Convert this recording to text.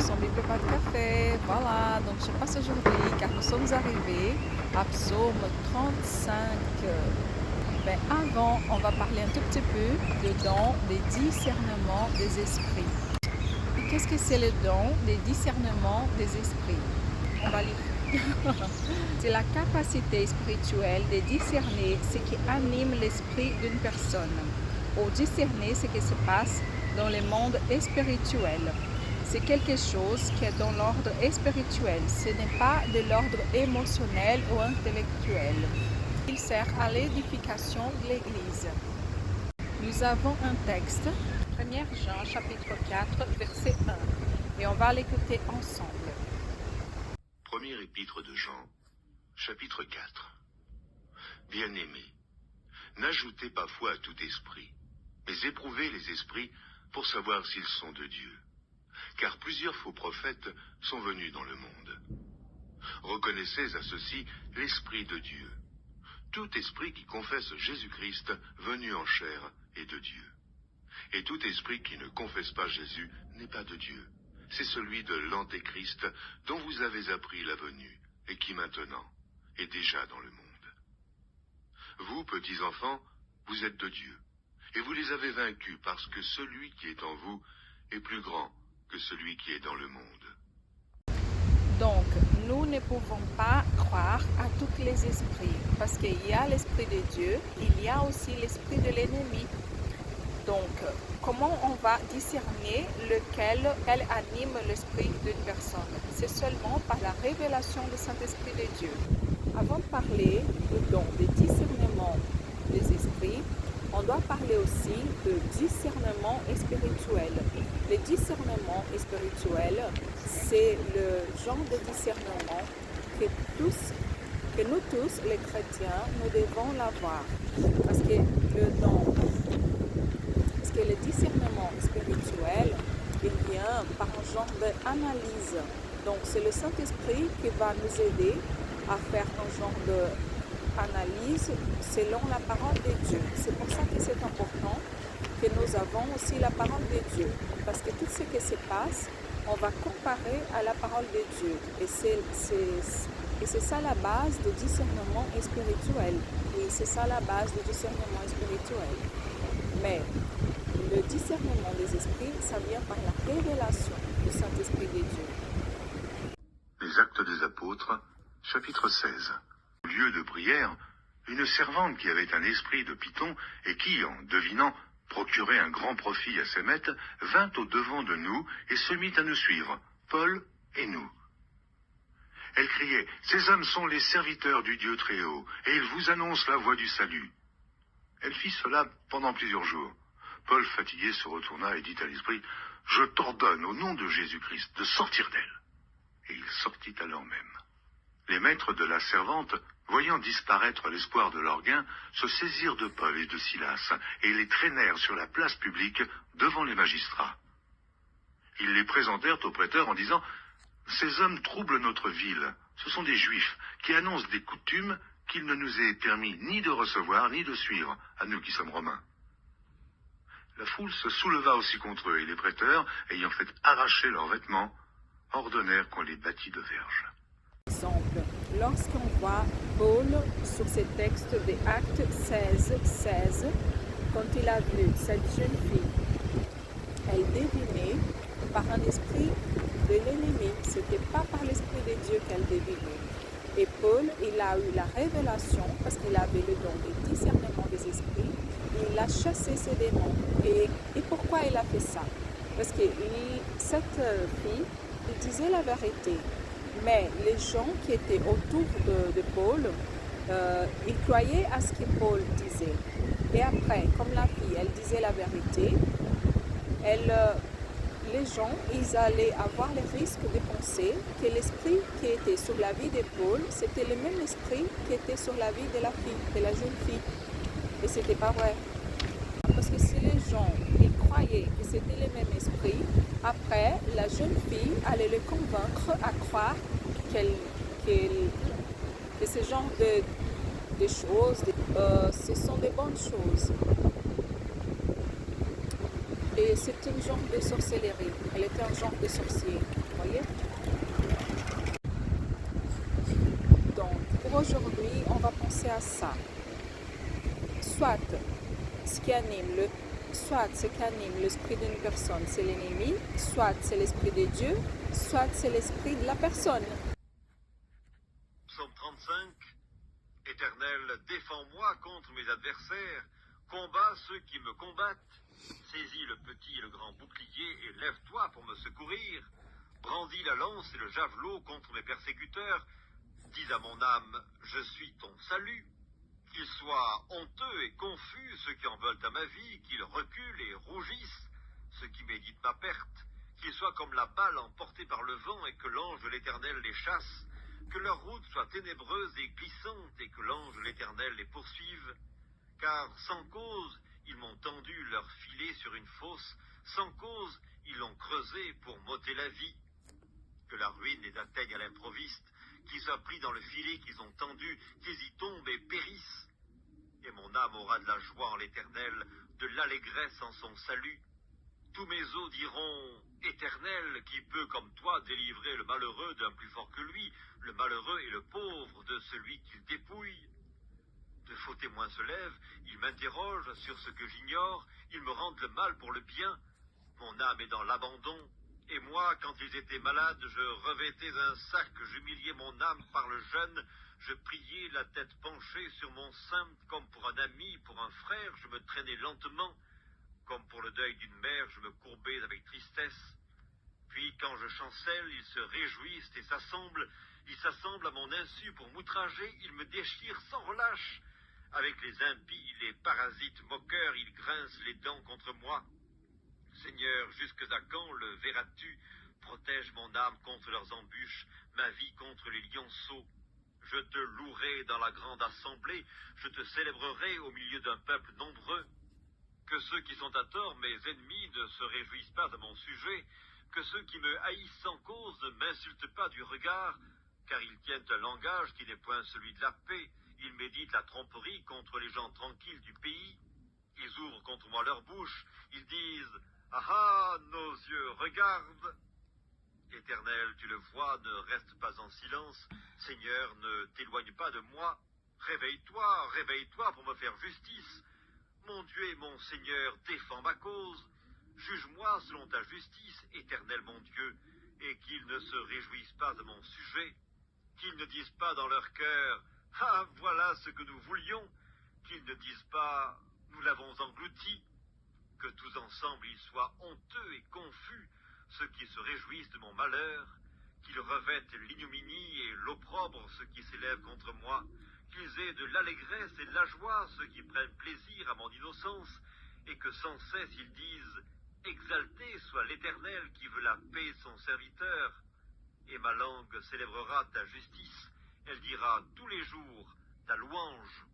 son Bible pas de café. Voilà, donc je passe aujourd'hui car nous sommes arrivés à Psaume 35. Mais avant, on va parler un tout petit peu de don des discernements des esprits. Et qu'est-ce que c'est le don des discernements des esprits? On va lire. C'est la capacité spirituelle de discerner ce qui anime l'esprit d'une personne, ou discerner ce qui se passe dans le monde spirituel. C'est quelque chose qui est dans l'ordre spirituel, ce n'est pas de l'ordre émotionnel ou intellectuel. Il sert à l'édification de l'Église. Nous avons un texte, 1 Jean chapitre 4, verset 1, et on va l'écouter ensemble. Premier épître de Jean, chapitre 4. Bien-aimés, n'ajoutez pas foi à tout esprit, mais éprouvez les esprits pour savoir s'ils sont de Dieu. Car plusieurs faux prophètes sont venus dans le monde. Reconnaissez à ceci l'Esprit de Dieu. Tout esprit qui confesse Jésus-Christ venu en chair est de Dieu. Et tout esprit qui ne confesse pas Jésus n'est pas de Dieu. C'est celui de l'Antéchrist dont vous avez appris la venue et qui maintenant est déjà dans le monde. Vous, petits enfants, vous êtes de Dieu et vous les avez vaincus parce que celui qui est en vous est plus grand que celui qui est dans le monde. Donc, nous ne pouvons pas croire à tous les esprits parce qu'il y a l'esprit de Dieu, il y a aussi l'esprit de l'ennemi. Donc, comment on va discerner lequel anime l'esprit d'une personne? C'est seulement par la révélation du Saint-Esprit de Dieu. Avant de parler du don des discernements des esprits, on doit parler aussi de discernement spirituel. Le discernement spirituel, c'est le genre de discernement que nous tous, les chrétiens, nous devons l'avoir. Parce que le discernement spirituel, il vient par un genre d'analyse. Donc, c'est le Saint-Esprit qui va nous aider à faire un genre d'analyse selon la parole de Dieu. C'est pour ça que c'est important que nous avons aussi la parole de Dieu. Parce que tout ce qui se passe, on va comparer à la parole de Dieu. Et c'est ça la base du discernement spirituel. Oui, c'est ça la base du discernement spirituel. Mais le discernement des esprits, ça vient par la révélation du Saint-Esprit de Dieu. Les Actes des Apôtres, chapitre 16. Au lieu de prière, une servante qui avait un esprit de python et qui, en devinant, procurait un grand profit à ses maîtres, vint au-devant de nous et se mit à nous suivre, Paul et nous. Elle criait, « Ces hommes sont les serviteurs du Dieu Très-Haut, et ils vous annoncent la voie du salut. » Elle fit cela pendant plusieurs jours. Paul, fatigué, se retourna et dit à l'esprit, « Je t'ordonne au nom de Jésus-Christ de sortir d'elle. » Et il sortit alors même. Les maîtres de la servante, voyant disparaître l'espoir de leur gain, se saisirent de Paul et de Silas et les traînèrent sur la place publique devant les magistrats. Ils les présentèrent aux prêteurs en disant, « Ces hommes troublent notre ville. Ce sont des Juifs qui annoncent des coutumes qu'il ne nous est permis ni de recevoir ni de suivre, à nous qui sommes Romains. » La foule se souleva aussi contre eux, et les prêteurs, ayant fait arracher leurs vêtements, ordonnèrent qu'on les battît de verges. Exemple, lorsqu'on voit Paul sur ces textes des Actes 16, quand il a vu cette jeune fille, elle devinait par un esprit de l'ennemi, ce n'était pas par l'esprit de Dieu qu'elle devinait. Et Paul, il a eu la révélation, parce qu'il avait le don du discernement des esprits, il a chassé ces démons. Et pourquoi il a fait ça? Parce que cette fille, elle disait la vérité. Mais les gens qui étaient autour de Paul, ils croyaient à ce que Paul disait. Et après, comme la fille, elle disait la vérité, les gens, ils allaient avoir le risque de penser que l'esprit qui était sur la vie de Paul, c'était le même esprit qui était sur la vie de la fille, de la jeune fille. Et ce n'était pas vrai. Parce que si les gens, ils croyaient que c'était le même esprit, après, la jeune fille allait le convaincre à croire que ce genre de choses, ce sont des bonnes choses. Et c'est un genre de sorcellerie. Elle était un genre de sorcier. voyez? Donc, pour aujourd'hui, on va penser à ça. Soit ce qui anime l'esprit d'une personne, c'est l'ennemi, soit c'est l'esprit de Dieu, soit c'est l'esprit de la personne. Psaume 35. Éternel, défends-moi contre mes adversaires, combats ceux qui me combattent. Saisis le petit et le grand bouclier et lève-toi pour me secourir. Brandis la lance et le javelot contre mes persécuteurs. Dis à mon âme, je suis ton salut. Qu'ils soient honteux et confus ceux qui en veulent à ma vie, qu'ils reculent et rougissent ceux qui méditent ma perte, qu'ils soient comme la balle emportée par le vent et que l'ange de l'Éternel les chasse, que leur route soit ténébreuse et glissante et que l'ange de l'Éternel les poursuive. Car sans cause, ils m'ont tendu leur filet sur une fosse, sans cause, ils l'ont creusé pour m'ôter la vie. Que la ruine les atteigne à l'improviste, qu'ils soient pris dans le filet qu'ils ont tendu, qu'ils y tombent et périssent. Et mon âme aura de la joie en l'Éternel, de l'allégresse en son salut. Tous mes os diront, Éternel, qui peut comme toi délivrer le malheureux d'un plus fort que lui, le malheureux et le pauvre de celui qu'il dépouille. De faux témoins se lèvent, ils m'interrogent sur ce que j'ignore, ils me rendent le mal pour le bien. Mon âme est dans l'abandon. Et moi, quand ils étaient malades, je revêtais un sac, j'humiliais mon âme par le jeûne, je priais la tête penchée sur mon sein, comme pour un ami, pour un frère, je me traînais lentement, comme pour le deuil d'une mère, je me courbais avec tristesse. Puis, quand je chancelle, ils se réjouissent et ils s'assemblent à mon insu pour m'outrager, ils me déchirent sans relâche. Avec les impies, les parasites moqueurs, ils grincent les dents contre moi. Seigneur, jusque à quand le verras-tu? Protège mon âme contre leurs embûches, ma vie contre les lionceaux. Je te louerai dans la grande assemblée, je te célébrerai au milieu d'un peuple nombreux. Que ceux qui sont à tort, mes ennemis, ne se réjouissent pas de mon sujet, que ceux qui me haïssent sans cause ne m'insultent pas du regard, car ils tiennent un langage qui n'est point celui de la paix, ils méditent la tromperie contre les gens tranquilles du pays. Ils ouvrent contre moi leur bouche, ils disent « Ah ah, nos yeux regardent !» Éternel, tu le vois, ne reste pas en silence. Seigneur, ne t'éloigne pas de moi. Réveille-toi pour me faire justice. Mon Dieu et mon Seigneur, défends ma cause. Juge-moi selon ta justice, Éternel mon Dieu, et qu'ils ne se réjouissent pas de mon sujet. Qu'ils ne disent pas dans leur cœur « Ah, voilà ce que nous voulions !» Qu'ils ne disent pas « Nous l'avons englouti !» Que tous ensemble ils soient honteux et confus, ceux qui se réjouissent de mon malheur, qu'ils revêtent l'ignominie et l'opprobre ceux qui s'élèvent contre moi, qu'ils aient de l'allégresse et de la joie ceux qui prennent plaisir à mon innocence, et que sans cesse ils disent « Exalté soit l'Éternel qui veut la paix de son serviteur !» Et ma langue célébrera ta justice, elle dira tous les jours ta louange.